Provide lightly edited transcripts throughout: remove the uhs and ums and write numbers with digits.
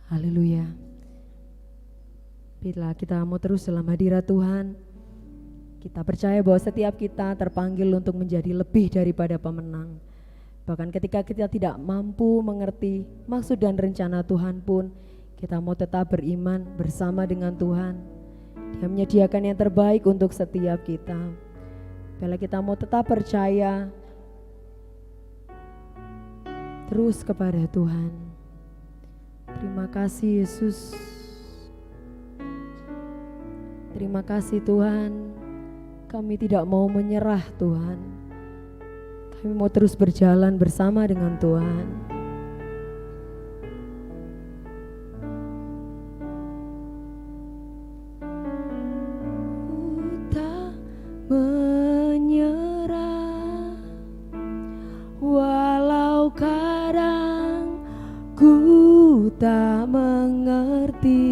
Haleluya. Bila kita mau terus dalam hadirat Tuhan, kita percaya bahwa setiap kita terpanggil untuk menjadi lebih daripada pemenang. Bahkan ketika kita tidak mampu mengerti maksud dan rencana Tuhan pun, kita mau tetap beriman bersama dengan Tuhan. Dia menyediakan yang terbaik untuk setiap kita. Bila kita mau tetap percaya terus kepada Tuhan. Terima kasih Yesus. Terima kasih Tuhan. Kami tidak mau menyerah Tuhan. Kami mau terus berjalan bersama dengan Tuhan. Tak menyerah walau kadang ku tak mengerti,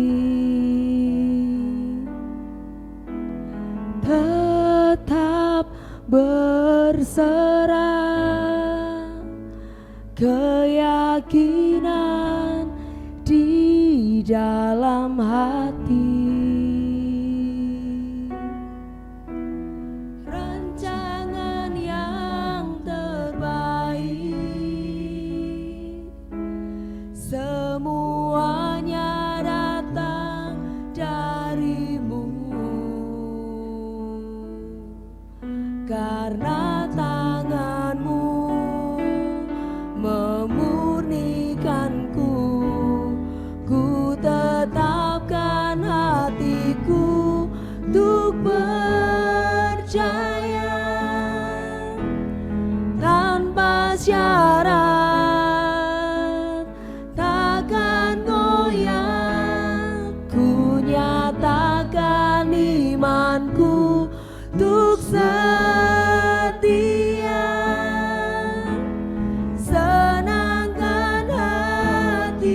tetap berserah, keyakinan di dalam hati. Rancangan yang terbaik, semuanya datang darimu. Karena tanganmu memurnikanku, ku tetapkan hatiku untuk percaya tanpa syarat, takkan goyah. Ku nyatakan imanku untuk setia, senangkan hatimu.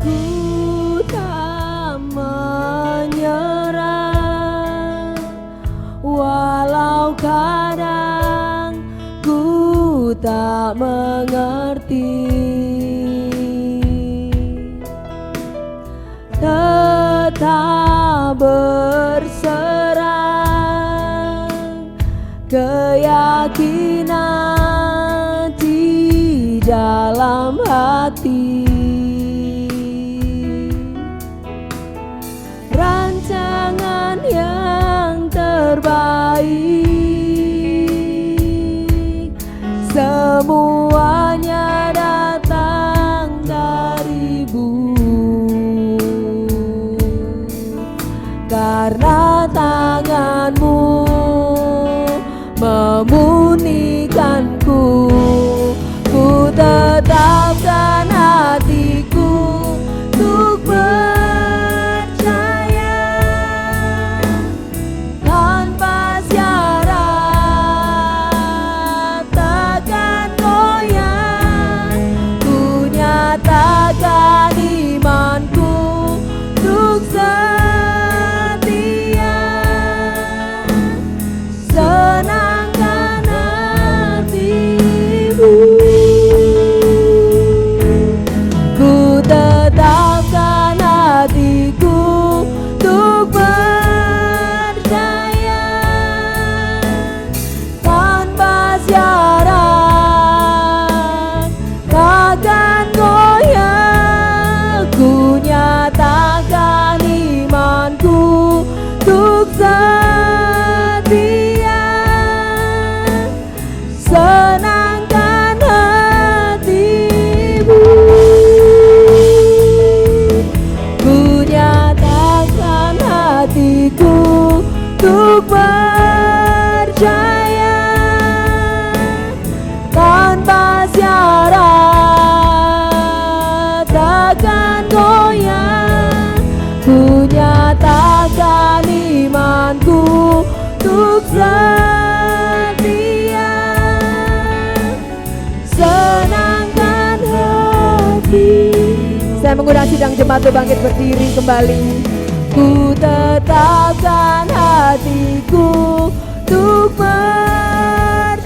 Ku tak menyerah walau kadang ku tak mengerti, tetap berserah, keyakinan di dalam hati. Rancangan yang terbaik, semuanya datang darimu. Karena tanganmu memurnikanku, ku tetapkan hatiku untuk percaya tanpa syarat, takkan goyah. Ku nyatakan imanku untuk setia, Saya mengundang sidang jemaat untuk bangkit berdiri kembali. Ku tetapkan hatiku untuk percaya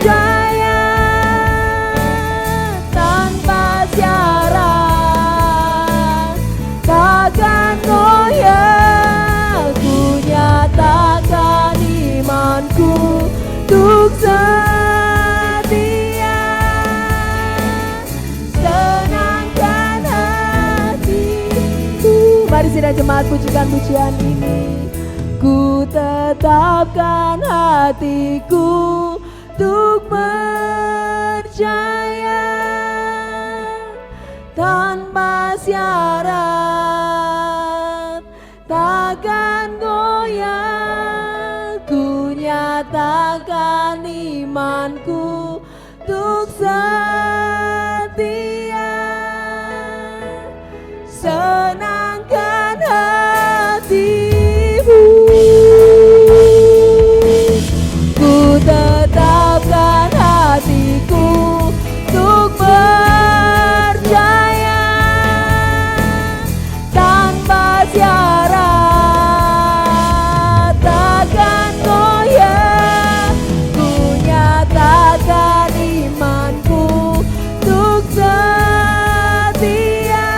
tanpa syarat, takkan goyah. Ku nyatakan imanku untuk setia, senangkan hatiku. Mari sidang jemaat pujikan pujian ini. Ku tetapkan hatiku untuk percaya tanpa syarat, takkan goyah. Ku nyatakan imanku untuk setia, senangkan hatimu. Ku tetapkan hatiku untuk percaya tanpa syarat, takkan goyah. Ku nyatakan imanku untuk setia,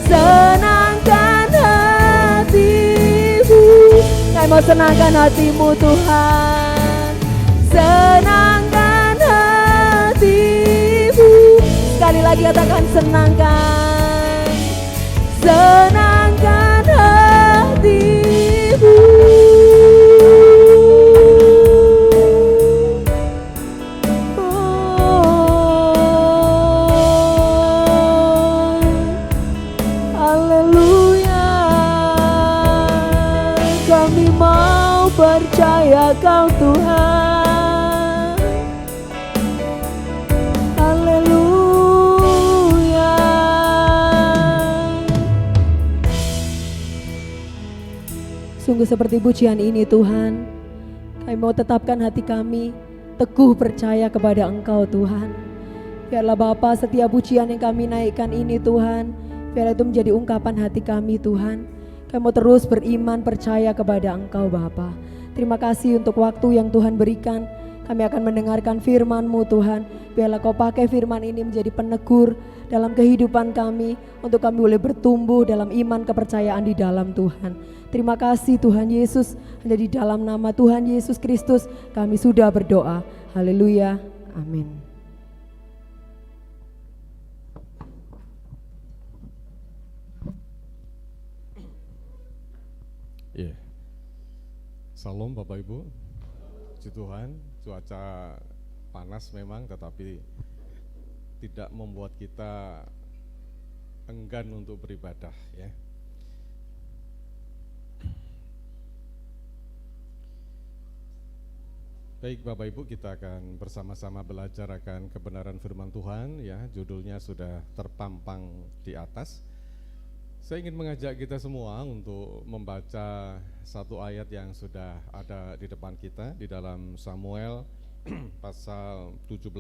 senangkan hatimu. Saya mau senangkan hatimu Tuhan, senangkan hatimu. Sekali lagi katakan senangkan, senangkan hatimu. Haleluya, kami mau percaya Kau Tuhan. Haleluya. Sungguh seperti pujian ini Tuhan, kami mau tetapkan hati kami teguh percaya kepada Engkau Tuhan. Biarlah Bapa, setiap pujian yang kami naikkan ini Tuhan, biarlah itu menjadi ungkapan hati kami Tuhan. Kami mau terus beriman percaya kepada Engkau Bapa. Terima kasih untuk waktu yang Tuhan berikan. Kami akan mendengarkan firman-Mu Tuhan. Biarlah Kau pakai firman ini menjadi penegur dalam kehidupan kami, untuk kami boleh bertumbuh dalam iman kepercayaan di dalam Tuhan. Terima kasih Tuhan Yesus. Hanya di dalam nama Tuhan Yesus Kristus kami sudah berdoa. Haleluya. Amin. Yeah. Salam Bapak Ibu, puji Tuhan, cuaca panas memang, tetapi tidak membuat kita enggan untuk beribadah ya. Baik Bapak Ibu, kita akan bersama-sama belajar akan kebenaran firman Tuhan ya. Judulnya sudah terpampang di atas. Saya ingin mengajak kita semua untuk membaca satu ayat yang sudah ada di depan kita di dalam Samuel pasal 17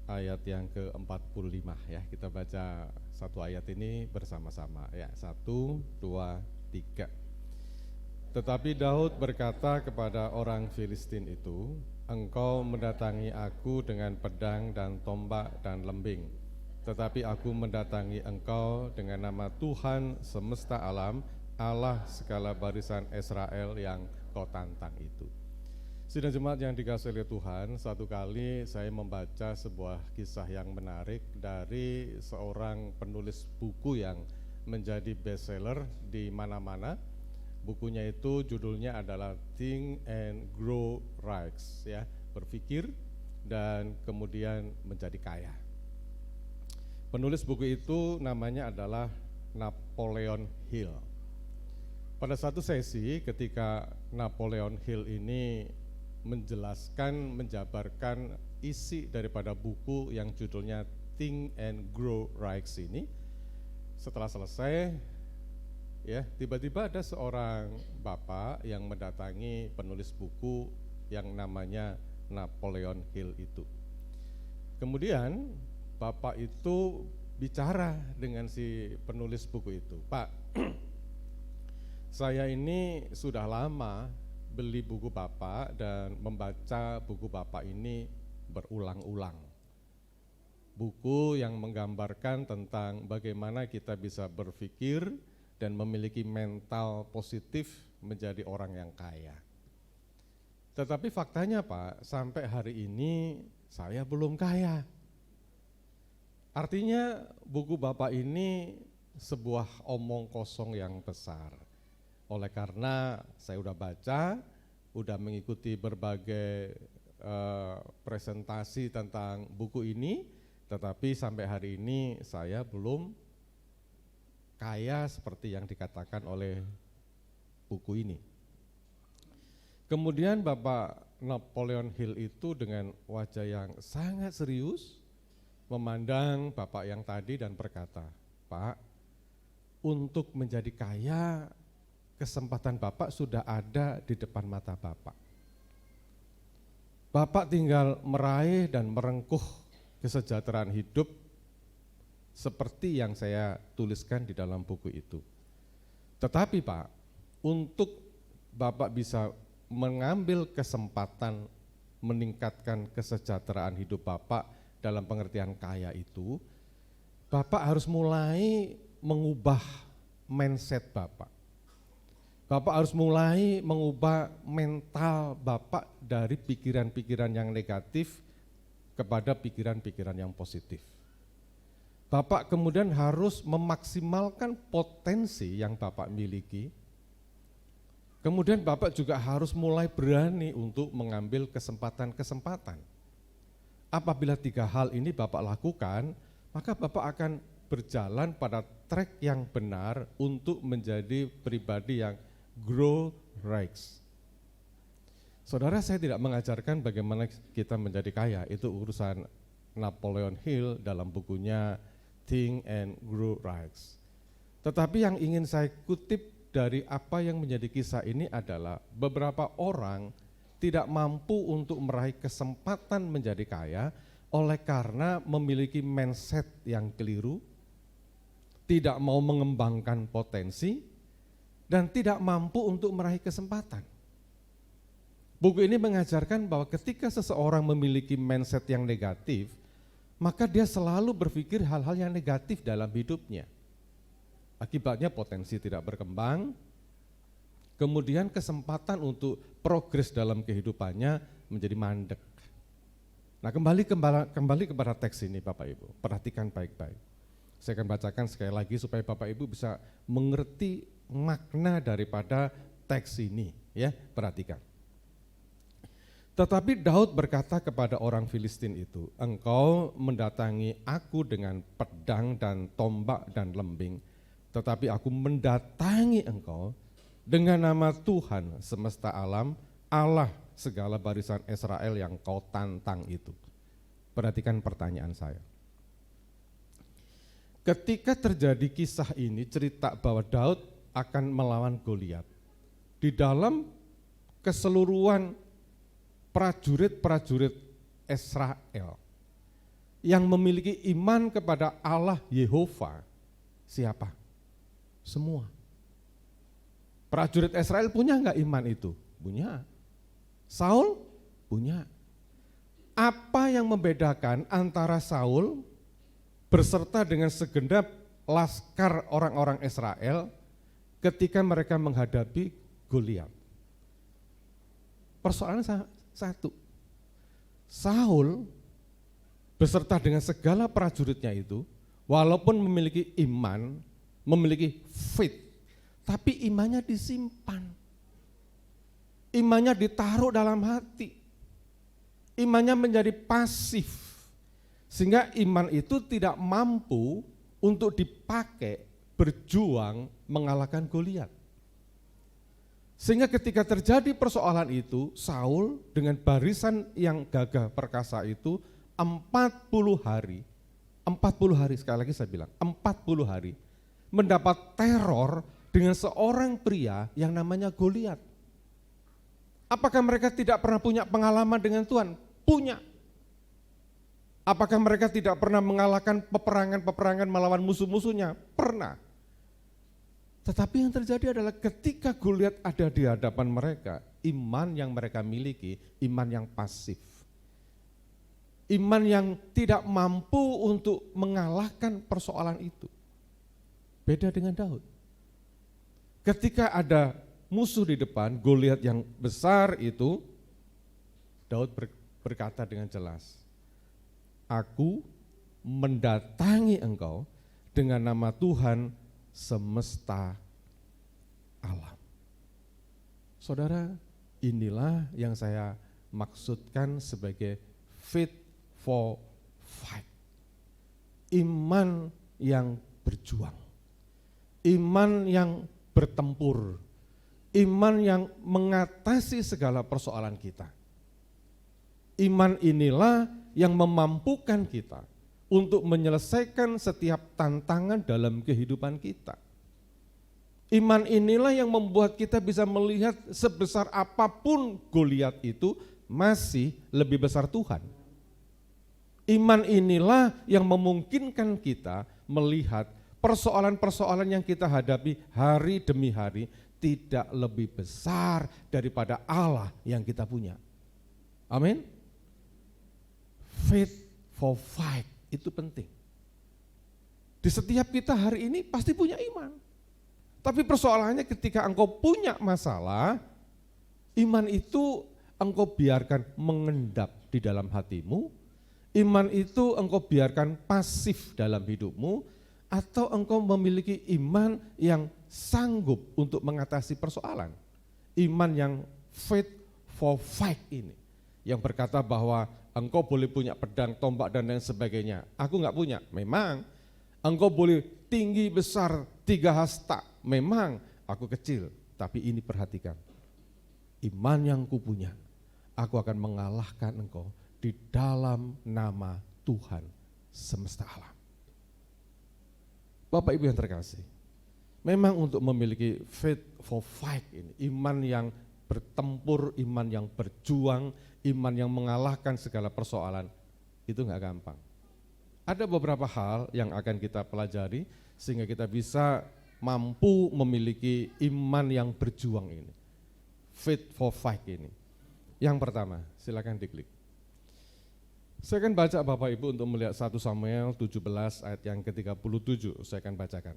ayat yang ke-45 ya. Kita baca satu ayat ini bersama-sama ya. 1, 2, 3. Tetapi Daud berkata kepada orang Filistin itu, "Engkau mendatangi aku dengan pedang dan tombak dan lembing, tetapi aku mendatangi engkau dengan nama Tuhan semesta alam, Allah segala barisan Israel yang kau tantang itu." Sidang jemaat yang dikasihi oleh Tuhan, satu kali saya membaca sebuah kisah yang menarik dari seorang penulis buku yang menjadi bestseller di mana-mana. Bukunya itu judulnya adalah Think and Grow Rich ya, berpikir dan kemudian menjadi kaya. Penulis buku itu namanya adalah Napoleon Hill. Pada satu sesi ketika Napoleon Hill ini menjelaskan, menjabarkan isi daripada buku yang judulnya Think and Grow Rich ini, setelah selesai ya, tiba-tiba ada seorang bapak yang mendatangi penulis buku yang namanya Napoleon Hill itu. Kemudian bapak itu bicara dengan si penulis buku itu, Pak, saya ini sudah lama beli buku Bapak dan membaca buku Bapak ini berulang-ulang. Buku yang menggambarkan tentang bagaimana kita bisa berpikir dan memiliki mental positif menjadi orang yang kaya. Tetapi faktanya Pak, sampai hari ini saya belum kaya. Artinya buku Bapak ini sebuah omong kosong yang besar. Oleh karena saya udah baca, udah mengikuti berbagai presentasi tentang buku ini, tetapi sampai hari ini saya belum kaya seperti yang dikatakan oleh buku ini. Kemudian Bapak Napoleon Hill itu dengan wajah yang sangat serius memandang Bapak yang tadi dan berkata, Pak, untuk menjadi kaya kesempatan Bapak sudah ada di depan mata Bapak. Bapak tinggal meraih dan merengkuh kesejahteraan hidup seperti yang saya tuliskan di dalam buku itu. Tetapi Pak, untuk Bapak bisa mengambil kesempatan meningkatkan kesejahteraan hidup Bapak dalam pengertian kaya itu, Bapak harus mulai mengubah mindset Bapak. Bapak harus mulai mengubah mental Bapak dari pikiran-pikiran yang negatif kepada pikiran-pikiran yang positif. Bapak kemudian harus memaksimalkan potensi yang Bapak miliki. Kemudian Bapak juga harus mulai berani untuk mengambil kesempatan-kesempatan. Apabila 3 hal ini Bapak lakukan, maka Bapak akan berjalan pada track yang benar untuk menjadi pribadi yang grow rich. Saudara, saya tidak mengajarkan bagaimana kita menjadi kaya, itu urusan Napoleon Hill dalam bukunya Think and Grow Rich. Tetapi yang ingin saya kutip dari apa yang menjadi kisah ini adalah beberapa orang tidak mampu untuk meraih kesempatan menjadi kaya oleh karena memiliki mindset yang keliru, tidak mau mengembangkan potensi, dan tidak mampu untuk meraih kesempatan. Buku ini mengajarkan bahwa ketika seseorang memiliki mindset yang negatif, maka dia selalu berpikir hal-hal yang negatif dalam hidupnya. Akibatnya potensi tidak berkembang, kemudian kesempatan untuk progres dalam kehidupannya menjadi mandek. Nah, kembali kepada teks ini Bapak Ibu, perhatikan baik-baik. Saya akan bacakan sekali lagi supaya Bapak Ibu bisa mengerti makna daripada teks ini, ya, perhatikan. Tetapi Daud berkata kepada orang Filistin itu, engkau mendatangi aku dengan pedang dan tombak dan lembing, tetapi aku mendatangi engkau dengan nama Tuhan semesta alam, Allah segala barisan Israel yang kau tantang itu. Perhatikan pertanyaan saya. Ketika terjadi kisah ini, cerita bahwa Daud akan melawan Goliat, di dalam keseluruhan prajurit-prajurit Israel yang memiliki iman kepada Allah Yehova, siapa? Semua. Prajurit Israel punya enggak iman itu? Punya. Saul? Punya. Apa yang membedakan antara Saul berserta dengan segenap laskar orang-orang Israel ketika mereka menghadapi Goliat? Persoalannya satu, Saul beserta dengan segala prajuritnya itu, walaupun memiliki iman, memiliki faith, tapi imannya disimpan, imannya ditaruh dalam hati, imannya menjadi pasif, sehingga iman itu tidak mampu untuk dipakai berjuang mengalahkan Goliat. Sehingga ketika terjadi persoalan itu, Saul dengan barisan yang gagah perkasa itu 40 hari, sekali lagi saya bilang, 40 hari mendapat teror dengan seorang pria yang namanya Goliat. Apakah mereka tidak pernah punya pengalaman dengan Tuhan? Punya. Apakah mereka tidak pernah mengalahkan peperangan-peperangan melawan musuh-musuhnya? Pernah. Tetapi yang terjadi adalah ketika Goliat ada di hadapan mereka, iman yang mereka miliki, iman yang pasif. Iman yang tidak mampu untuk mengalahkan persoalan itu. Beda dengan Daud. Ketika ada musuh di depan, Goliat yang besar itu, Daud berkata dengan jelas, aku mendatangi engkau dengan nama Tuhan semesta alam. Saudara, inilah yang saya maksudkan sebagai fit for fight. Iman yang berjuang. Iman yang bertempur. Iman yang mengatasi segala persoalan kita. Iman inilah yang memampukan kita untuk menyelesaikan setiap tantangan dalam kehidupan kita. Iman inilah yang membuat kita bisa melihat sebesar apapun Goliat itu masih lebih besar Tuhan. Iman inilah yang memungkinkan kita melihat persoalan-persoalan yang kita hadapi hari demi hari tidak lebih besar daripada Allah yang kita punya. Amin. Faith for fight itu penting. Di setiap kita hari ini pasti punya iman. Tapi persoalannya ketika engkau punya masalah, iman itu engkau biarkan mengendap di dalam hatimu, iman itu engkau biarkan pasif dalam hidupmu, atau engkau memiliki iman yang sanggup untuk mengatasi persoalan. Iman yang faith for fight ini, yang berkata bahwa engkau boleh punya pedang, tombak, dan lain sebagainya. Aku enggak punya. Memang. Engkau boleh tinggi, besar, 3 hasta. Memang. Aku kecil. Tapi ini perhatikan. Iman yang kupunya, aku akan mengalahkan engkau di dalam nama Tuhan semesta alam. Bapak Ibu yang terkasih, memang untuk memiliki faith for fight ini, iman yang bertempur, iman yang berjuang, iman yang mengalahkan segala persoalan, itu enggak gampang. Ada beberapa hal yang akan kita pelajari sehingga kita bisa mampu memiliki iman yang berjuang ini. Fit for fight ini. Yang pertama, silakan diklik. Saya akan baca Bapak Ibu untuk melihat 1 Samuel 17 ayat yang ke-37, saya akan bacakan.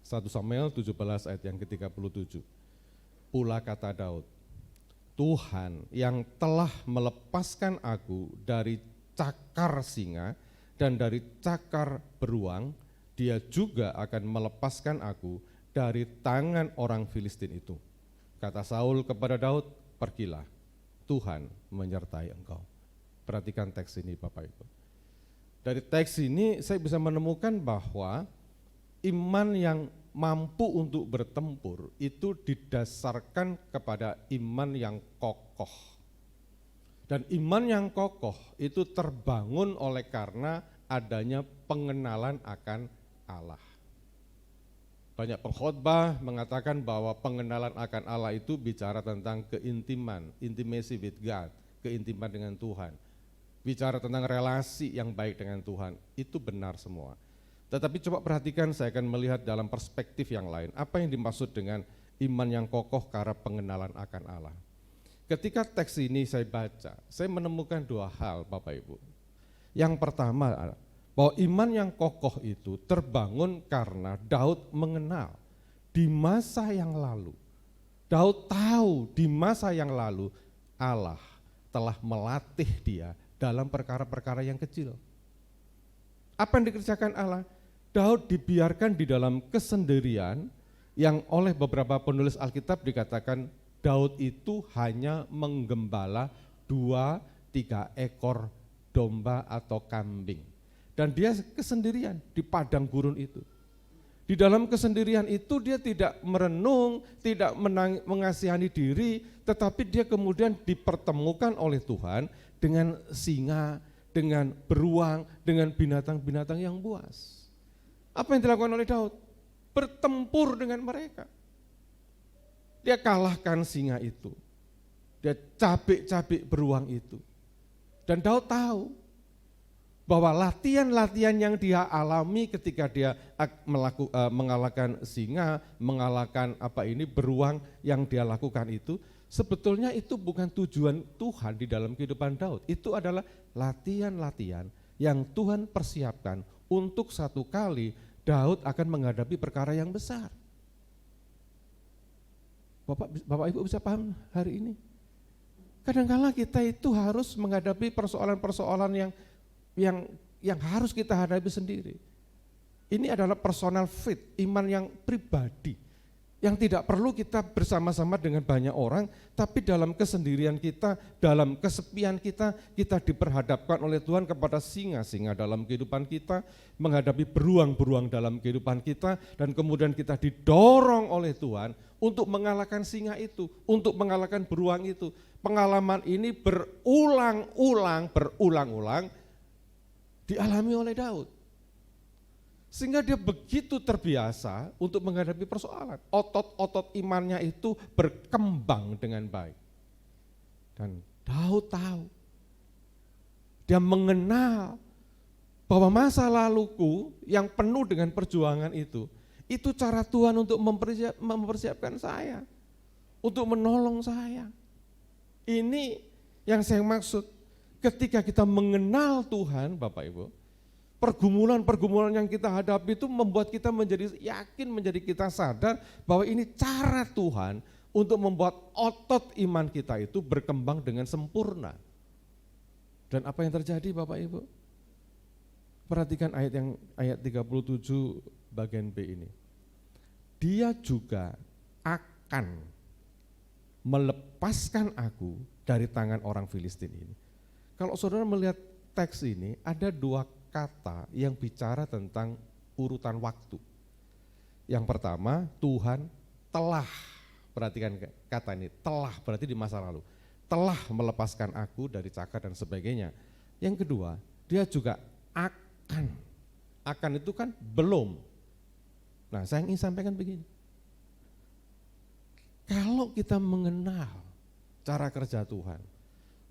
1 Samuel 17 ayat yang ke-37. Pula kata Daud, Tuhan yang telah melepaskan aku dari cakar singa dan dari cakar beruang, dia juga akan melepaskan aku dari tangan orang Filistin itu. Kata Saul kepada Daud, pergilah, Tuhan menyertai engkau. Perhatikan teks ini Bapak Ibu. Dari teks ini saya bisa menemukan bahwa iman yang mampu untuk bertempur itu didasarkan kepada iman yang kokoh. Dan iman yang kokoh itu terbangun oleh karena adanya pengenalan akan Allah. Banyak pengkhotbah mengatakan bahwa pengenalan akan Allah itu bicara tentang keintiman, intimacy with God, keintiman dengan Tuhan. Bicara tentang relasi yang baik dengan Tuhan, itu benar semua. Tetapi coba perhatikan, saya akan melihat dalam perspektif yang lain, apa yang dimaksud dengan iman yang kokoh karena pengenalan akan Allah. Ketika teks ini saya baca, saya menemukan 2 hal Bapak Ibu. Yang pertama, bahwa iman yang kokoh itu terbangun karena Daud mengenal di masa yang lalu. Daud tahu di masa yang lalu Allah telah melatih dia dalam perkara-perkara yang kecil. Apa yang dikerjakan Allah? Daud dibiarkan di dalam kesendirian yang oleh beberapa penulis Alkitab dikatakan Daud itu hanya menggembala 2-3 ekor domba atau kambing. Dan dia kesendirian di padang gurun itu. Di dalam kesendirian itu dia tidak merenung, tidak mengasihani diri, tetapi dia kemudian dipertemukan oleh Tuhan dengan singa, dengan beruang, dengan binatang-binatang yang buas. Apa yang dilakukan oleh Daud? Bertempur dengan mereka. Dia kalahkan singa itu. Dia cabik-cabik beruang itu. Dan Daud tahu bahwa latihan-latihan yang dia alami ketika dia mengalahkan singa, mengalahkan beruang yang dia lakukan itu, sebetulnya itu bukan tujuan Tuhan di dalam kehidupan Daud. Itu adalah latihan-latihan yang Tuhan persiapkan untuk satu kali Daud akan menghadapi perkara yang besar. Bapak Ibu bisa paham hari ini? Kadang-kala kita itu harus menghadapi persoalan-persoalan yang harus kita hadapi sendiri. Ini adalah personal faith, iman yang pribadi, yang tidak perlu kita bersama-sama dengan banyak orang, tapi dalam kesendirian kita, dalam kesepian kita diperhadapkan oleh Tuhan kepada singa-singa dalam kehidupan kita, menghadapi beruang-beruang dalam kehidupan kita, dan kemudian kita didorong oleh Tuhan untuk mengalahkan singa itu, untuk mengalahkan beruang itu. Pengalaman ini berulang-ulang dialami oleh Daud. Sehingga dia begitu terbiasa untuk menghadapi persoalan. Otot-otot imannya itu berkembang dengan baik. Dan Daud tahu, dia mengenal bahwa masa laluku yang penuh dengan perjuangan itu cara Tuhan untuk mempersiapkan saya, untuk menolong saya. Ini yang saya maksud, ketika kita mengenal Tuhan, Bapak Ibu, pergumulan-pergumulan yang kita hadapi itu membuat kita menjadi yakin, menjadi kita sadar bahwa ini cara Tuhan untuk membuat otot iman kita itu berkembang dengan sempurna. Dan apa yang terjadi Bapak Ibu? Perhatikan ayat 37 bagian B ini. Dia juga akan melepaskan aku dari tangan orang Filistin ini. Kalau saudara melihat teks ini, ada dua kata yang bicara tentang urutan waktu. Yang pertama, Tuhan telah, perhatikan kata ini, telah berarti di masa lalu, telah melepaskan aku dari cakar dan sebagainya. Yang kedua, dia juga akan itu kan belum. Nah, saya ingin sampaikan begini, kalau kita mengenal cara kerja Tuhan,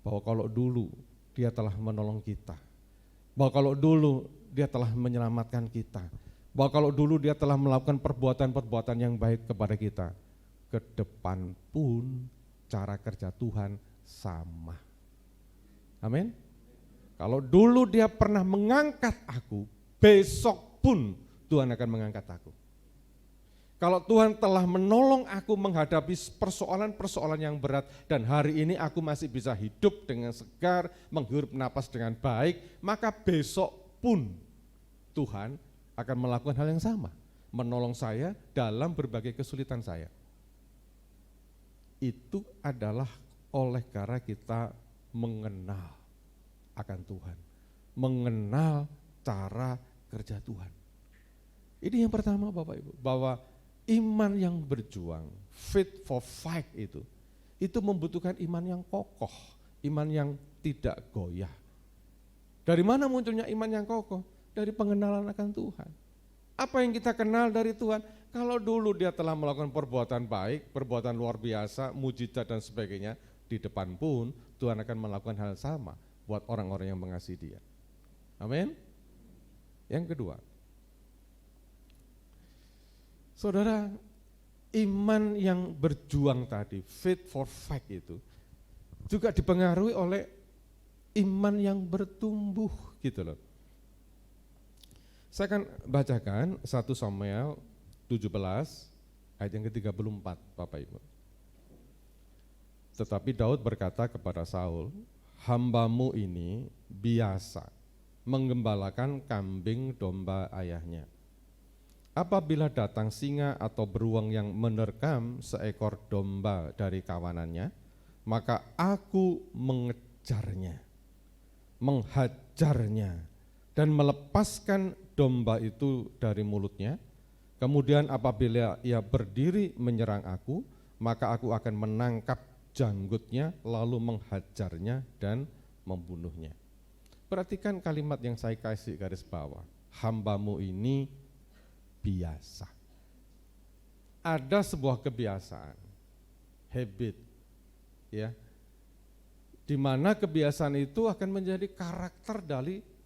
bahwa kalau dulu dia telah menolong kita, bahwa kalau dulu dia telah menyelamatkan kita, bahwa kalau dulu dia telah melakukan perbuatan-perbuatan yang baik kepada kita, ke depan pun cara kerja Tuhan sama. Amin. Kalau dulu dia pernah mengangkat aku, besok pun Tuhan akan mengangkat aku. Kalau Tuhan telah menolong aku menghadapi persoalan-persoalan yang berat, dan hari ini aku masih bisa hidup dengan segar, menghirup napas dengan baik, maka besok pun Tuhan akan melakukan hal yang sama, menolong saya dalam berbagai kesulitan saya. Itu adalah oleh karena kita mengenal akan Tuhan, mengenal cara kerja Tuhan. Ini yang pertama Bapak Ibu, bahwa iman yang berjuang, fit for fight itu membutuhkan iman yang kokoh, iman yang tidak goyah. Dari mana munculnya iman yang kokoh? Dari pengenalan akan Tuhan. Apa yang kita kenal dari Tuhan? Kalau dulu dia telah melakukan perbuatan baik, perbuatan luar biasa, mujizat dan sebagainya, di depan pun Tuhan akan melakukan hal sama buat orang-orang yang mengasihi dia. Amin. Yang kedua, saudara, iman yang berjuang tadi, fit for fight itu, juga dipengaruhi oleh iman yang bertumbuh gitu loh. Saya akan bacakan 1 Samuel 17 ayat yang ke-34 Bapak Ibu. Tetapi Daud berkata kepada Saul, hambamu ini biasa menggembalakan kambing domba ayahnya. Apabila datang singa atau beruang yang menerkam seekor domba dari kawanannya, maka aku mengejarnya, menghajarnya, dan melepaskan domba itu dari mulutnya. Kemudian apabila ia berdiri menyerang aku, maka aku akan menangkap janggutnya, lalu menghajarnya dan membunuhnya. Perhatikan kalimat yang saya kasih garis bawah, hambamu ini biasa. Ada sebuah kebiasaan, habit, ya, di mana kebiasaan itu akan menjadi karakter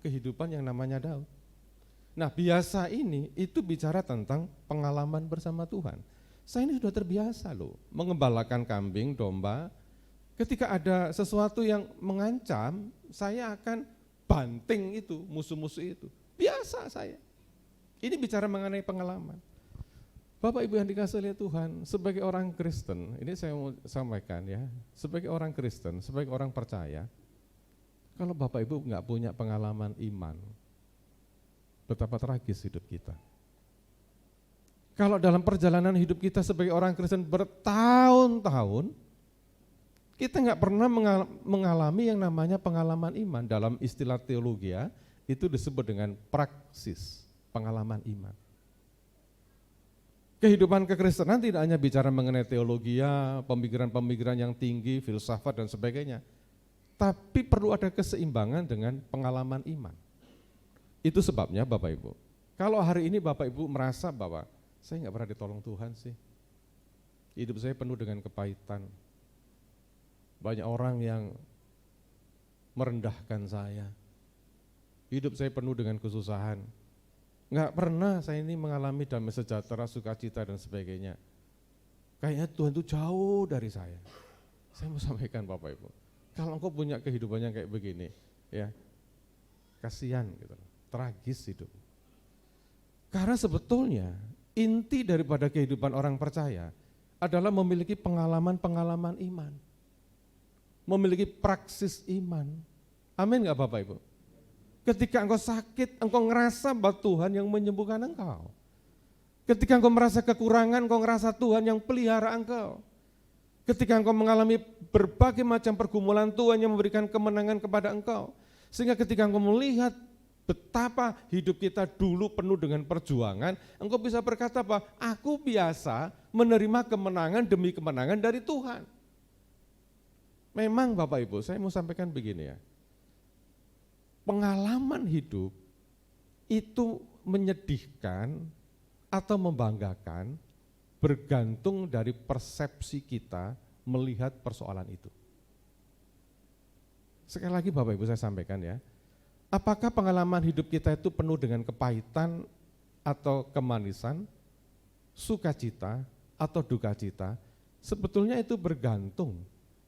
kehidupan yang namanya Daud. Nah, biasa ini itu bicara tentang pengalaman bersama Tuhan. Saya ini sudah terbiasa loh, mengembalakan kambing, domba. Ketika ada sesuatu yang mengancam, saya akan banting itu, musuh-musuh itu. Biasa saya. Ini bicara mengenai pengalaman. Bapak Ibu yang dikasihi oleh Tuhan, sebagai orang Kristen, ini saya mau sampaikan ya, sebagai orang Kristen, sebagai orang percaya, kalau Bapak Ibu nggak punya pengalaman iman, betapa tragis hidup kita. Kalau dalam perjalanan hidup kita sebagai orang Kristen bertahun-tahun, kita nggak pernah mengalami yang namanya pengalaman iman. Dalam istilah teologi ya, itu disebut dengan praksis, pengalaman iman. Kehidupan kekristenan tidak hanya bicara mengenai teologi ya, pemikiran-pemikiran yang tinggi, filsafat dan sebagainya. Tapi perlu ada keseimbangan dengan pengalaman iman. Itu sebabnya Bapak Ibu, kalau hari ini Bapak Ibu merasa bahwa saya nggak pernah ditolong Tuhan sih, hidup saya penuh dengan kepahitan, banyak orang yang merendahkan saya, hidup saya penuh dengan kesusahan, nggak pernah saya ini mengalami damai sejahtera, sukacita dan sebagainya. Kayaknya Tuhan itu jauh dari saya. Saya mau sampaikan Bapak Ibu, kalau engkau punya kehidupan yang kayak begini, ya kasihan gitu, tragis hidup. Karena sebetulnya inti daripada kehidupan orang percaya adalah memiliki pengalaman-pengalaman iman, memiliki praksis iman. Amin nggak Bapak Ibu? Ketika engkau sakit, engkau ngerasa bahwa Tuhan yang menyembuhkan engkau. Ketika engkau merasa kekurangan, engkau ngerasa Tuhan yang pelihara engkau. Ketika engkau mengalami berbagai macam pergumulan, Tuhan yang memberikan kemenangan kepada engkau. Sehingga ketika engkau melihat betapa hidup kita dulu penuh dengan perjuangan, engkau bisa berkata bahwa aku biasa menerima kemenangan demi kemenangan dari Tuhan. Memang Bapak Ibu, saya mau sampaikan begini ya, pengalaman hidup itu menyedihkan atau membanggakan bergantung dari persepsi kita melihat persoalan itu. Sekali lagi Bapak Ibu saya sampaikan ya, apakah pengalaman hidup kita itu penuh dengan kepahitan atau kemanisan, sukacita atau dukacita, sebetulnya itu bergantung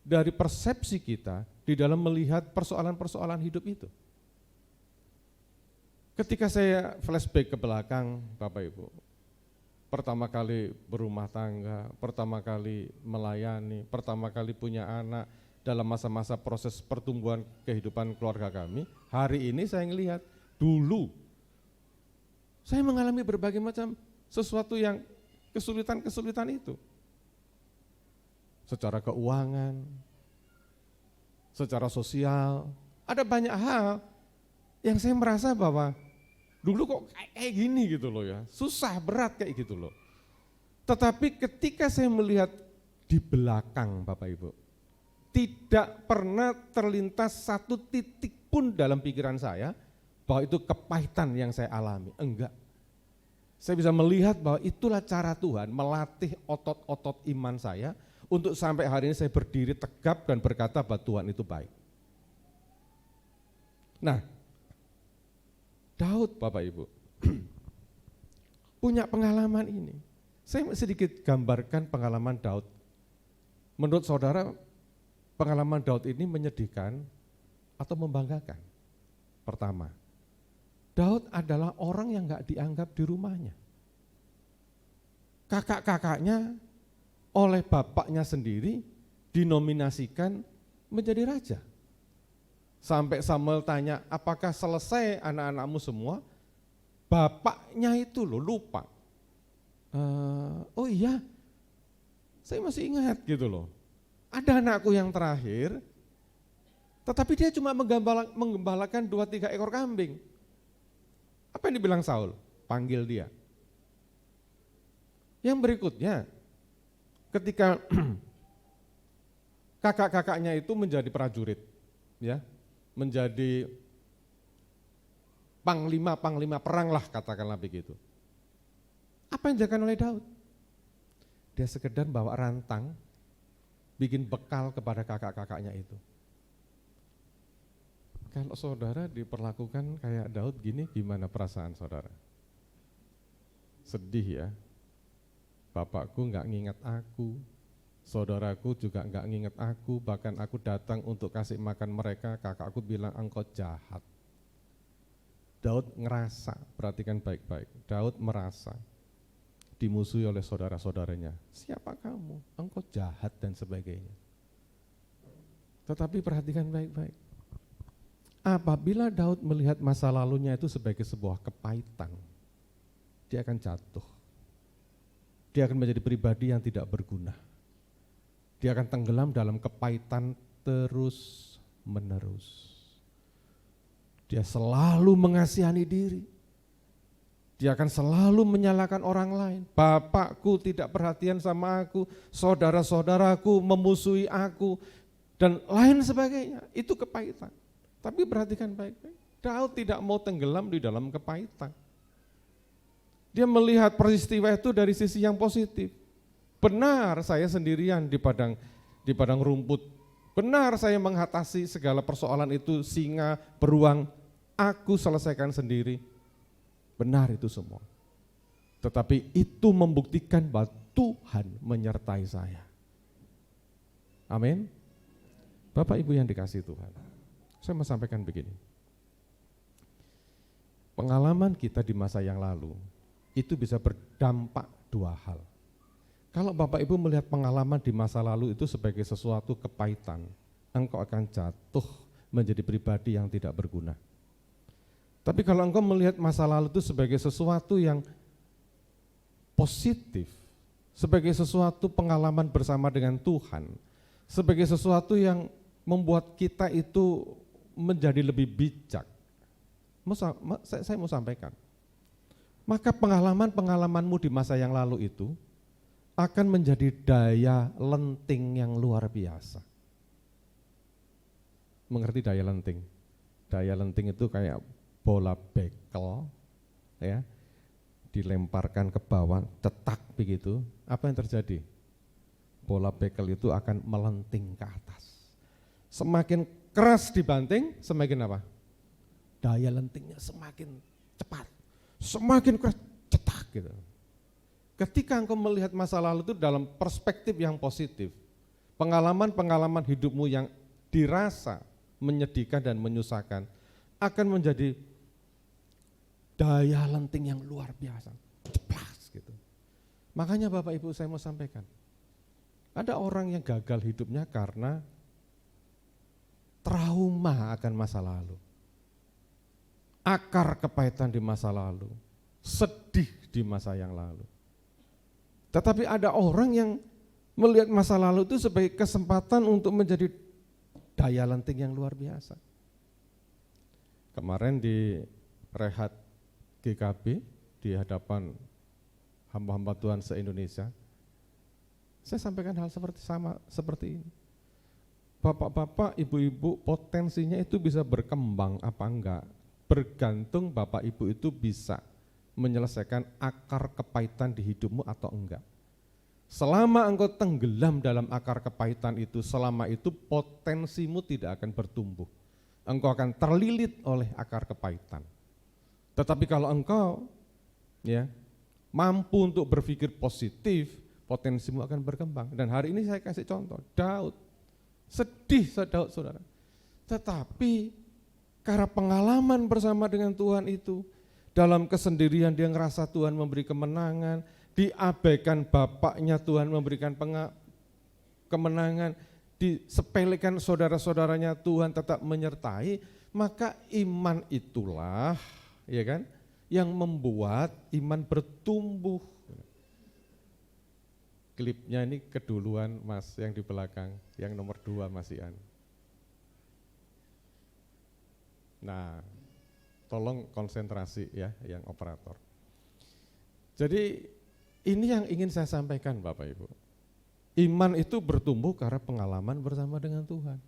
dari persepsi kita di dalam melihat persoalan-persoalan hidup itu. Ketika saya flashback ke belakang Bapak Ibu, pertama kali berumah tangga, pertama kali melayani, pertama kali punya anak, dalam masa-masa proses pertumbuhan kehidupan keluarga kami, hari ini saya ngelihat dulu saya mengalami berbagai macam sesuatu yang kesulitan-kesulitan itu. Secara keuangan, secara sosial, ada banyak hal yang saya merasa bahwa dulu kok kayak gini gitu loh ya, susah, berat kayak gitu loh. Tetapi ketika saya melihat di belakang Bapak Ibu, tidak pernah terlintas satu titik pun dalam pikiran saya bahwa itu kepahitan yang saya alami, enggak. Saya bisa melihat bahwa itulah cara Tuhan melatih otot-otot iman saya untuk sampai hari ini saya berdiri tegap dan berkata bahwa Tuhan itu baik. Nah, Daud Bapak Ibu punya pengalaman ini. Saya sedikit gambarkan pengalaman Daud. Menurut saudara, pengalaman Daud ini menyedihkan atau membanggakan? Pertama, Daud adalah orang yang gak dianggap di rumahnya. Kakak-kakaknya oleh bapaknya sendiri dinominasikan menjadi raja. Sampai Samuel tanya, apakah selesai anak-anakmu semua? Bapaknya itu loh lupa. Oh iya, saya masih ingat gitu loh. Ada anakku yang terakhir, tetapi dia cuma menggembalakan 2-3 ekor kambing. Apa yang dibilang Saul? Panggil dia. Yang berikutnya, ketika kakak-kakaknya itu menjadi prajurit, ya, menjadi panglima perang lah katakanlah begitu. Apa yang dilakukan oleh Daud? Dia sekedar bawa rantang, bikin bekal kepada kakak-kakaknya itu. Kalau saudara diperlakukan kayak Daud gini, gimana perasaan saudara? Sedih ya. Bapakku nggak ngingat aku, saudaraku juga nggak ngingat aku, bahkan aku datang untuk kasih makan mereka, kakakku bilang engkau jahat. Daud ngerasa, perhatikan baik-baik, Daud merasa dimusuhi oleh saudara-saudaranya. Siapa kamu? Engkau jahat dan sebagainya. Tetapi perhatikan baik-baik. Apabila Daud melihat masa lalunya itu sebagai sebuah kepahitan, dia akan jatuh. Dia akan menjadi pribadi yang tidak berguna. Dia akan tenggelam dalam kepahitan terus menerus. Dia selalu mengasihani diri. Dia akan selalu menyalahkan orang lain. Bapakku tidak perhatian sama aku, saudara-saudaraku memusuhi aku, dan lain sebagainya. Itu kepahitan. Tapi perhatikan baik-baik, Daud tidak mau tenggelam di dalam kepahitan. Dia melihat peristiwa itu dari sisi yang positif. Benar saya sendirian di padang rumput. Benar saya mengatasi segala persoalan itu, singa, beruang, aku selesaikan sendiri. Benar itu semua. Tetapi itu membuktikan bahwa Tuhan menyertai saya. Amin. Bapak Ibu yang dikasihi Tuhan, saya mau sampaikan begini. Pengalaman kita di masa yang lalu itu bisa berdampak dua hal. Kalau Bapak Ibu melihat pengalaman di masa lalu itu sebagai sesuatu kepahitan, engkau akan jatuh menjadi pribadi yang tidak berguna. Tapi kalau engkau melihat masa lalu itu sebagai sesuatu yang positif, sebagai sesuatu pengalaman bersama dengan Tuhan, sebagai sesuatu yang membuat kita itu menjadi lebih bijak. Saya mau sampaikan, maka pengalaman-pengalamanmu di masa yang lalu itu akan menjadi daya lenting yang luar biasa. Mengerti daya lenting? Daya lenting itu kayak bola bekel, ya, dilemparkan ke bawah, cetak begitu. Apa yang terjadi? Bola bekel itu akan melenting ke atas. Semakin keras dibanting, semakin apa? Daya lentingnya semakin cepat, semakin keras, cetak gitu. Ketika engkau melihat masa lalu itu dalam perspektif yang positif, pengalaman-pengalaman hidupmu yang dirasa menyedihkan dan menyusahkan akan menjadi daya lenting yang luar biasa, ceplas gitu. Makanya Bapak Ibu saya mau sampaikan, ada orang yang gagal hidupnya karena trauma akan masa lalu, akar kepahitan di masa lalu, sedih di masa yang lalu. Tetapi ada orang yang melihat masa lalu itu sebagai kesempatan untuk menjadi daya lenting yang luar biasa. Kemarin di rehat GKB di hadapan hamba-hamba Tuhan se-Indonesia, saya sampaikan hal seperti ini. Bapak-bapak, ibu-ibu, potensinya itu bisa berkembang apa enggak, bergantung Bapak Ibu itu bisa menyelesaikan akar kepahitan di hidupmu atau enggak. Selama engkau tenggelam dalam akar kepahitan itu, selama itu potensimu tidak akan bertumbuh. Engkau akan terlilit oleh akar kepahitan. Tetapi kalau engkau ya mampu untuk berpikir positif, potensimu akan berkembang. Dan hari ini saya kasih contoh, Daud. Sedih Daud, saudara. Tetapi karena pengalaman bersama dengan Tuhan itu, dalam kesendirian dia ngerasa Tuhan memberi kemenangan, diabaikan bapaknya Tuhan memberikan kemenangan, disepelekan saudara-saudaranya Tuhan tetap menyertai, maka iman itulah ya kan yang membuat iman bertumbuh. Klipnya ini keduluan Mas yang di belakang, yang nomor 2 Mas Ian. Nah, tolong konsentrasi ya yang operator. Jadi ini yang ingin saya sampaikan Bapak Ibu. Iman itu bertumbuh karena pengalaman bersama dengan Tuhan.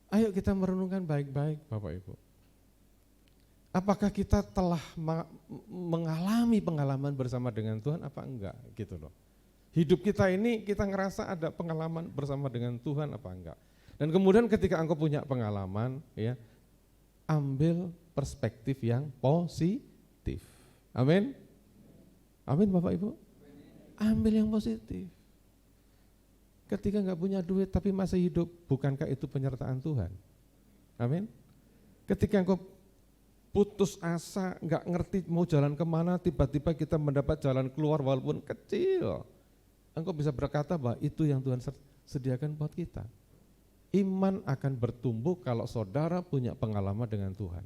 Ayo kita merenungkan baik-baik Bapak Ibu. Apakah kita telah mengalami pengalaman bersama dengan Tuhan apa enggak gitu loh. Hidup kita ini kita ngerasa ada pengalaman bersama dengan Tuhan apa enggak. Dan kemudian ketika engkau punya pengalaman ya, ambil perspektif yang positif. Amin. Amin Bapak Ibu. Ambil yang positif. Ketika nggak punya duit tapi masih hidup, bukankah itu penyertaan Tuhan? Amin. Ketika engkau putus asa, nggak ngerti mau jalan kemana, tiba-tiba kita mendapat jalan keluar walaupun kecil, engkau bisa berkata bahwa itu yang Tuhan sediakan buat kita. Iman akan bertumbuh kalau saudara punya pengalaman dengan Tuhan.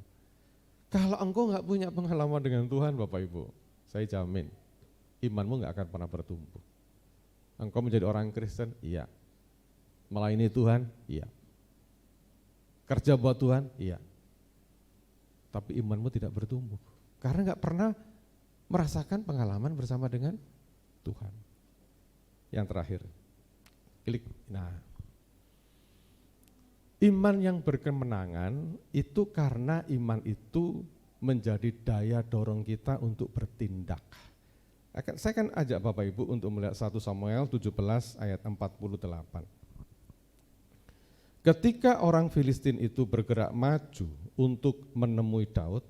Kalau engkau nggak punya pengalaman dengan Tuhan, Bapak Ibu, saya jamin imanmu nggak akan pernah bertumbuh. Engkau menjadi orang Kristen, iya. Melayani Tuhan, iya. Kerja buat Tuhan, iya. Tapi imanmu tidak bertumbuh karena nggak pernah merasakan pengalaman bersama dengan Tuhan. Yang terakhir, klik. Nah, iman yang berkemenangan itu karena iman itu menjadi daya dorong kita untuk bertindak. Saya akan ajak Bapak Ibu untuk melihat 1 Samuel 17 ayat 48. Ketika orang Filistin itu bergerak maju untuk menemui Daud,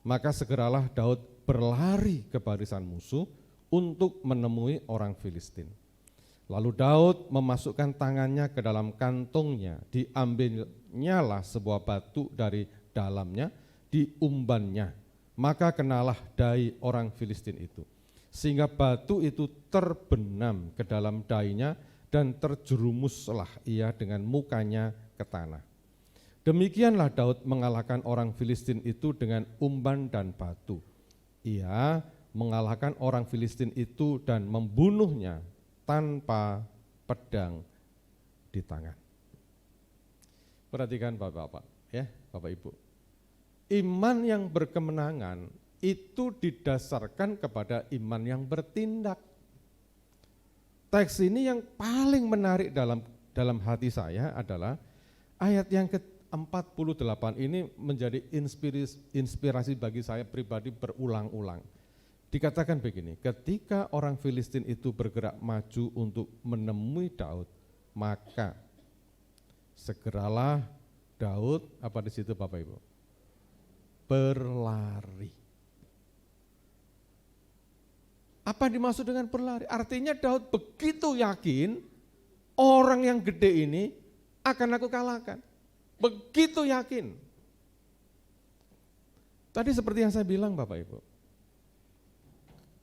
maka segeralah Daud berlari ke barisan musuh untuk menemui orang Filistin. Lalu Daud memasukkan tangannya ke dalam kantongnya, diambilnyalah sebuah batu dari dalamnya, diumbannya, maka kenalah dai orang Filistin itu. Sehingga batu itu terbenam ke dalam dainya dan terjerumuslah ia dengan mukanya ke tanah. Demikianlah Daud mengalahkan orang Filistin itu dengan umban dan batu. Ia mengalahkan orang Filistin itu dan membunuhnya tanpa pedang di tangan. Perhatikan Bapak-bapak, ya, Bapak Ibu. Iman yang berkemenangan itu didasarkan kepada iman yang bertindak. Teks ini yang paling menarik dalam hati saya adalah ayat yang ke-48 ini menjadi inspirasi bagi saya pribadi berulang-ulang. Dikatakan begini, ketika orang Filistin itu bergerak maju untuk menemui Daud, maka segeralah Daud, apa di situ Bapak Ibu? Berlari. Apa yang dimaksud dengan berlari? Artinya Daud begitu yakin orang yang gede ini akan aku kalahkan. Begitu yakin. Tadi seperti yang saya bilang Bapak Ibu.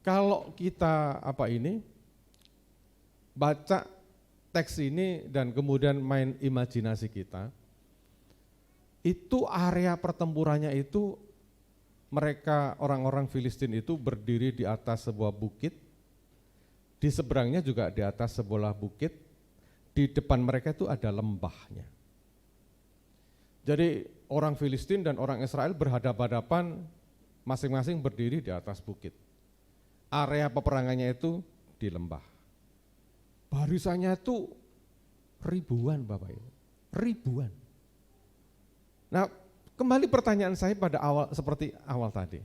Kalau kita baca teks ini dan kemudian main imajinasi kita, itu area pertempurannya itu mereka orang-orang Filistin itu berdiri di atas sebuah bukit, di seberangnya juga di atas sebuah bukit, di depan mereka itu ada lembahnya. Jadi orang Filistin dan orang Israel berhadapan-hadapan, masing-masing berdiri di atas bukit. Area peperangannya itu di lembah. Barisannya itu ribuan Bapak Ibu, ribuan. Nah, kembali pertanyaan saya pada awal seperti awal tadi.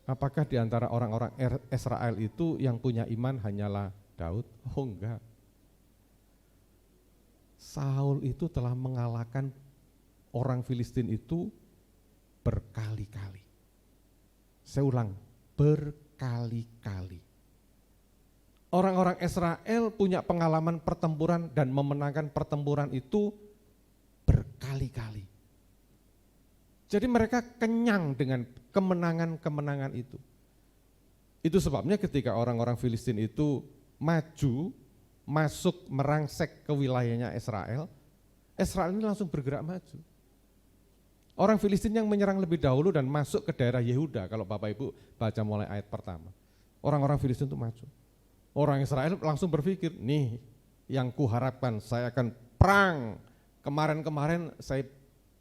Apakah di antara orang-orang Israel itu yang punya iman hanyalah Daud? Oh enggak. Saul itu telah mengalahkan orang Filistin itu berkali-kali. Saya ulang, berkali-kali. Orang-orang Israel punya pengalaman pertempuran dan memenangkan pertempuran itu berkali-kali. Jadi mereka kenyang dengan kemenangan-kemenangan itu. Itu sebabnya ketika orang-orang Filistin itu maju, masuk merangsek ke wilayahnya Israel, Israel ini langsung bergerak maju. Orang Filistin yang menyerang lebih dahulu dan masuk ke daerah Yehuda, kalau Bapak Ibu baca mulai ayat pertama. Orang-orang Filistin itu maju. Orang Israel langsung berpikir, nih yang kuharapkan saya akan perang. Kemarin-kemarin saya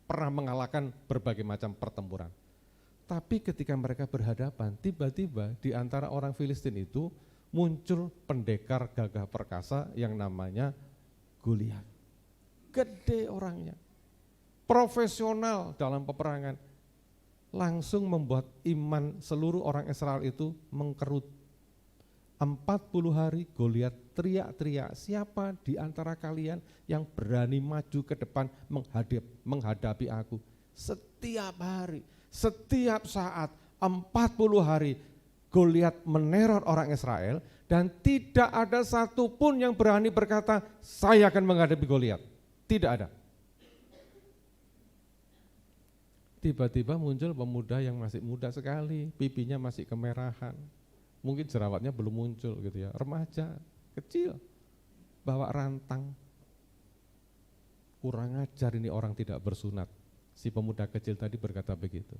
pernah mengalahkan berbagai macam pertempuran. Tapi ketika mereka berhadapan, tiba-tiba di antara orang Filistin itu muncul pendekar gagah perkasa yang namanya Goliat. Gede orangnya, profesional dalam peperangan. Langsung membuat iman seluruh orang Israel itu mengkerut. 40 hari Goliat teriak-teriak, siapa di antara kalian yang berani maju ke depan menghadapi aku? Setiap hari, setiap saat, 40 hari Goliat meneror orang Israel dan tidak ada satupun yang berani berkata, saya akan menghadapi Goliat. Tidak ada. Tiba-tiba muncul pemuda yang masih muda sekali, pipinya masih kemerahan. Mungkin jerawatnya belum muncul gitu ya, remaja, kecil, bawa rantang. Kurang ajar ini orang tidak bersunat. Si pemuda kecil tadi berkata begitu.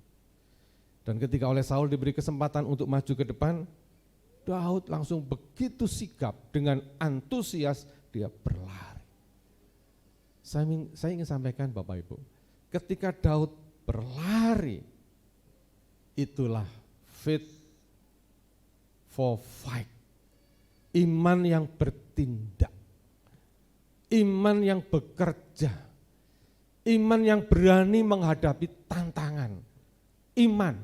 Dan ketika oleh Saul diberi kesempatan untuk maju ke depan, Daud langsung begitu sigap dengan antusias dia berlari. Saya ingin sampaikan Bapak Ibu, ketika Daud berlari, itulah fit for fight. Iman yang bertindak, iman yang bekerja, iman yang berani menghadapi tantangan. Iman,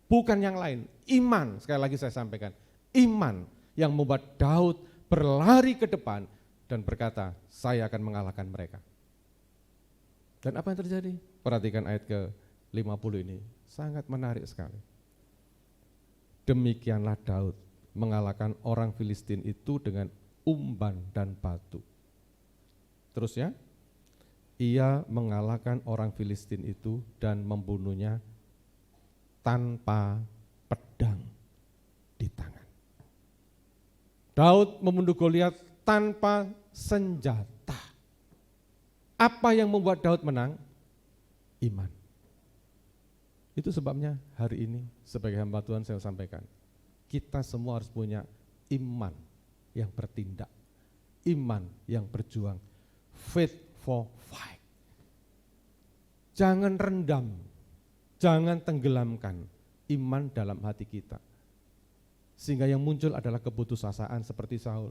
bukan yang lain, iman, sekali lagi saya sampaikan, iman yang membuat Daud berlari ke depan dan berkata, saya akan mengalahkan mereka. Dan apa yang terjadi? Perhatikan ayat ke-50 ini, sangat menarik sekali. Demikianlah Daud mengalahkan orang Filistin itu dengan umban dan batu. Terus ya, ia mengalahkan orang Filistin itu dan membunuhnya tanpa pedang di tangan. Daud membunuh Goliat tanpa senjata. Apa yang membuat Daud menang? Iman. Itu sebabnya hari ini sebagai hamba Tuhan saya sampaikan, kita semua harus punya iman yang bertindak, iman yang berjuang, faith for fight. Jangan rendam, jangan tenggelamkan iman dalam hati kita. Sehingga yang muncul adalah keputusasaan seperti Saul.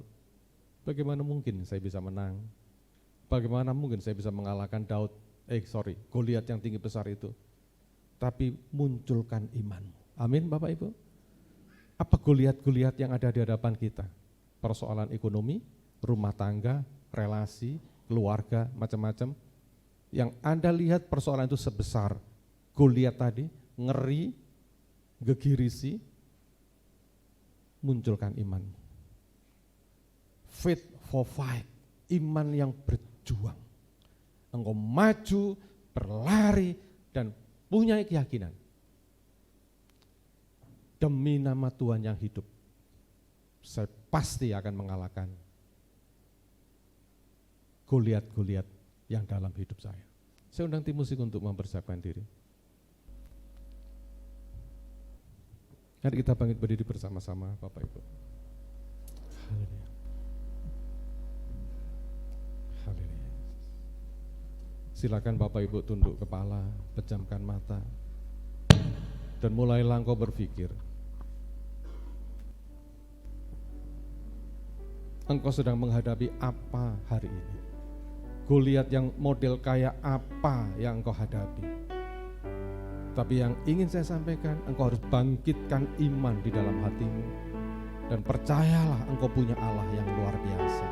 Bagaimana mungkin saya bisa menang? Bagaimana mungkin saya bisa mengalahkan Goliat yang tinggi besar itu? Tapi munculkan imanmu. Amin Bapak Ibu. Apa Goliat-Goliat yang ada di hadapan kita? Persoalan ekonomi, rumah tangga, relasi, keluarga, macam-macam. Yang Anda lihat persoalan itu sebesar Goliat tadi, ngeri, gegirisi, munculkan imanmu. Faith for fight, iman yang berjuang. Engkau maju, berlari, dan punya keyakinan. Demi nama Tuhan yang hidup, saya pasti akan mengalahkan Goliat-Goliat yang dalam hidup saya. Saya undang tim musik untuk mempersiapkan diri. Mari kita bangkit berdiri bersama-sama Bapak Ibu. Haleluya. Haleluya. Silakan Bapak Ibu tunduk kepala, pejamkan mata, dan mulailah engkau berpikir. Engkau sedang menghadapi apa hari ini? Goliat yang model kayak apa yang engkau hadapi? Tapi yang ingin saya sampaikan, engkau harus bangkitkan iman di dalam hatimu. Dan percayalah engkau punya Allah yang luar biasa.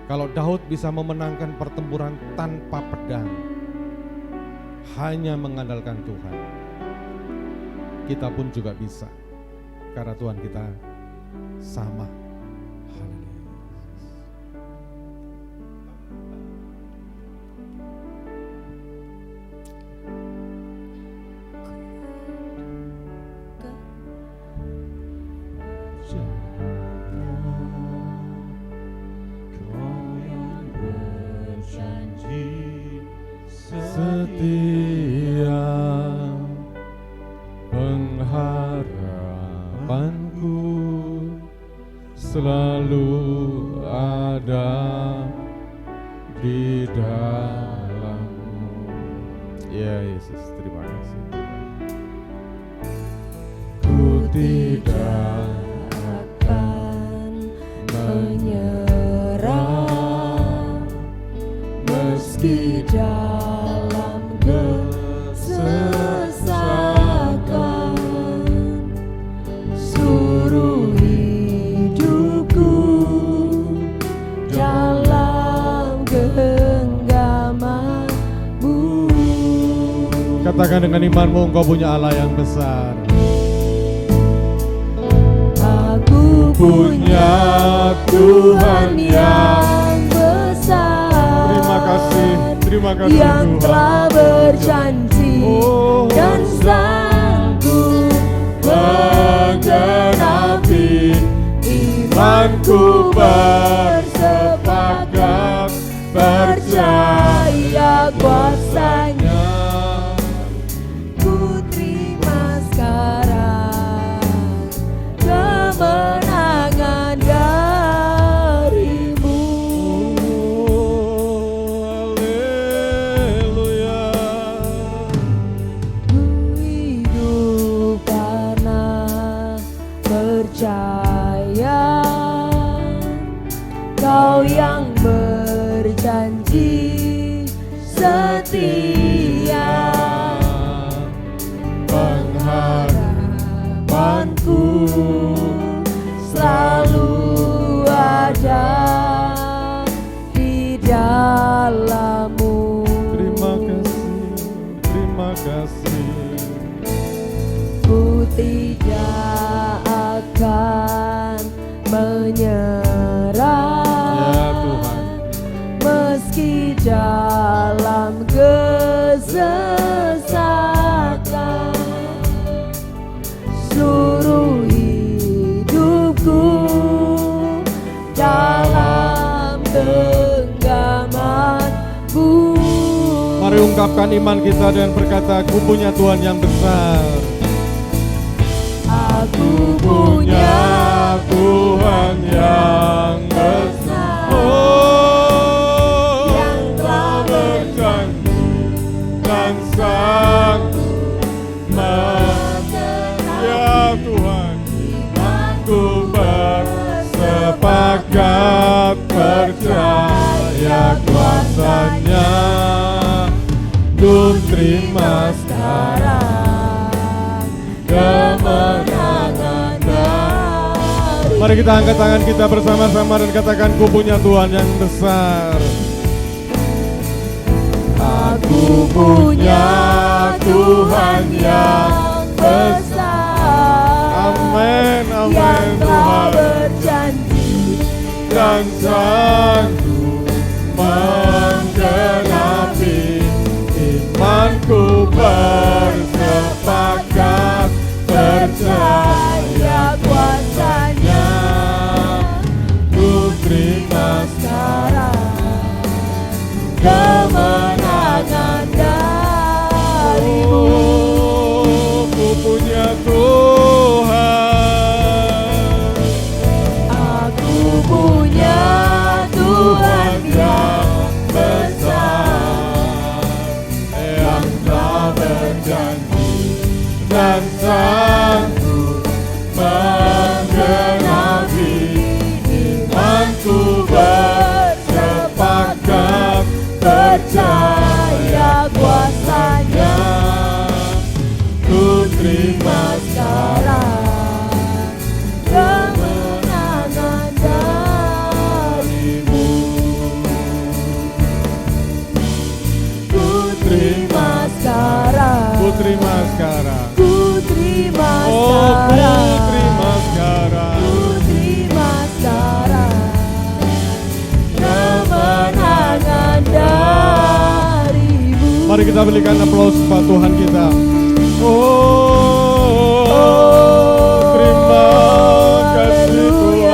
Kalau Daud bisa memenangkan pertempuran tanpa pedang, hanya mengandalkan Tuhan, kita pun juga bisa. Karena Tuhan kita sama. Setia pengharapanku selalu ada di dalam-Mu. Ya Yesus, terima kasih. Ku tidak akan menyerah meski dalam kesesakan, suruh hidupku dalam genggaman-Mu. dengan imanmu, Engkau punya Allah yang besar. Aku Punya Tuhan yang besar. Terima kasih yang Tuhan. telah berjanji Oh, dan sanggup menggenapi imanku bersepakat percaya kuasanya. Ku terima sekarang kemenangan darimu. Haleluya. Ku hidup karena percaya Kau yang berjanji setia. Pengharapanku selalu ada di dalam-Mu. Terima kasih. Ku tidak akan menyerah. Ya Tuhan. Meski dalam kesesakan, seluruh hidupku dalam genggaman-Mu. Mari ungkapkan iman kita dan berkata, Ku punya Tuhan yang besar. Aku punya Tuhan yang besar. Oh, yang telah berjanji dan sanggup ya Tuhan, imanku bersepakat percaya kuasanya. Ku terima sekarang kemenangan dari. Mari kita angkat tangan kita bersama-sama dan katakan, Ku punya Tuhan yang besar. Aku punya Tuhan yang besar. Amin, Yang amin telah Tuhan. berjanji Dan sanggup menggenapi imanku bersepakat percaya kuasanya. Ku terima sekarang kemenangan darimu. Oh, ku punya Tuhan. Aku punya Tuhan yang besar. Yang telah berjanji dan sanggup menggenapi imanku bersepakat percaya kuasanya. Ku terima Sekarang kemenangan darimu. Ku terima sekarang. Ku terima sekarang. Ku terima Oh, ku sekarang. terima sekarang. Ku terima sekarang kemenangan darimu. Mari kita berikan aplaus buat Tuhan kita. Oh, terima kasih Tuhan.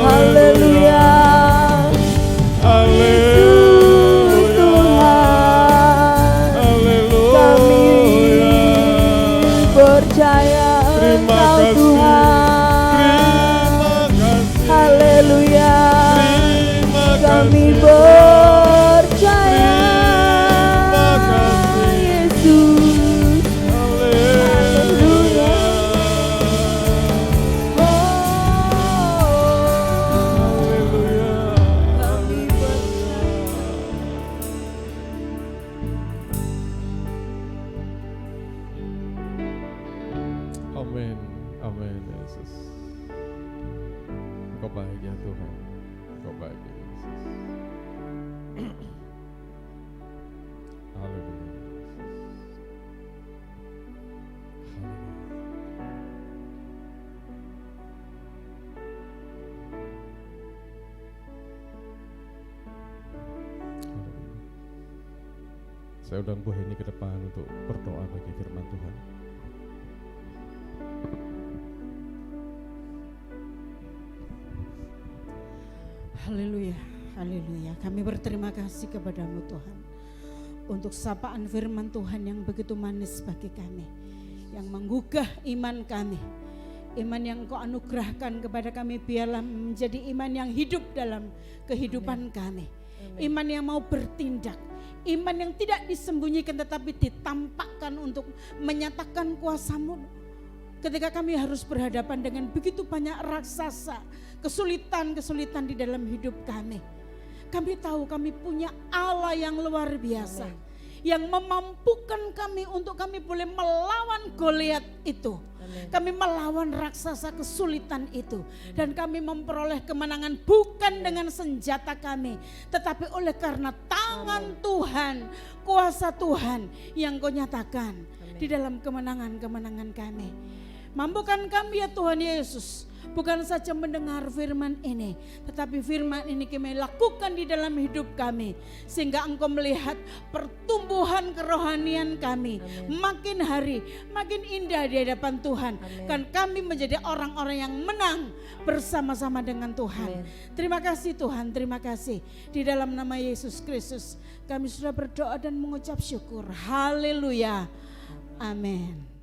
Haleluya. Haleluya. Tuhan, kami Haleluya. percaya Terima Engkau kasih. Tuhan. Terima kasih. Haleluya. Terima Kami kasih. percaya Terima kasih. Yesus. Haleluya. Haleluya. Kami percaya. Amin, amin Yesus. Engkau baik ya Tuhan. Engkau baik ya Yesus. Saya undang Bu Heni ke depan untuk berdoa bagi firman Tuhan. Haleluya, haleluya. Kami berterima kasih kepadamu Tuhan untuk sapaan firman Tuhan yang begitu manis bagi kami, yang menggugah iman kami. Iman yang Kau anugerahkan kepada kami biarlah menjadi iman yang hidup dalam kehidupan kami. Iman yang mau bertindak, iman yang tidak disembunyikan tetapi ditampakkan untuk menyatakan kuasa-Mu. Ketika kami harus berhadapan dengan begitu banyak raksasa, kesulitan-kesulitan di dalam hidup kami. Kami tahu kami punya Allah yang luar biasa. Amen. Yang memampukan kami untuk kami boleh melawan Goliat itu. Amen. Kami melawan raksasa kesulitan itu. Dan kami memperoleh kemenangan bukan dengan senjata kami. Tetapi oleh karena tangan Tuhan, kuasa Tuhan yang Kau nyatakan di dalam kemenangan-kemenangan kami. Mampukan kami ya Tuhan Yesus, bukan saja mendengar firman ini, tetapi firman ini kami lakukan di dalam hidup kami. Sehingga Engkau melihat pertumbuhan kerohanian kami. Amen. Makin hari makin indah di hadapan Tuhan. Amen. Kan kami menjadi orang-orang yang menang bersama-sama dengan Tuhan. Amen. Terima kasih Tuhan, terima kasih. Di dalam nama Yesus Kristus kami sudah berdoa dan mengucap syukur. Haleluya. Amin.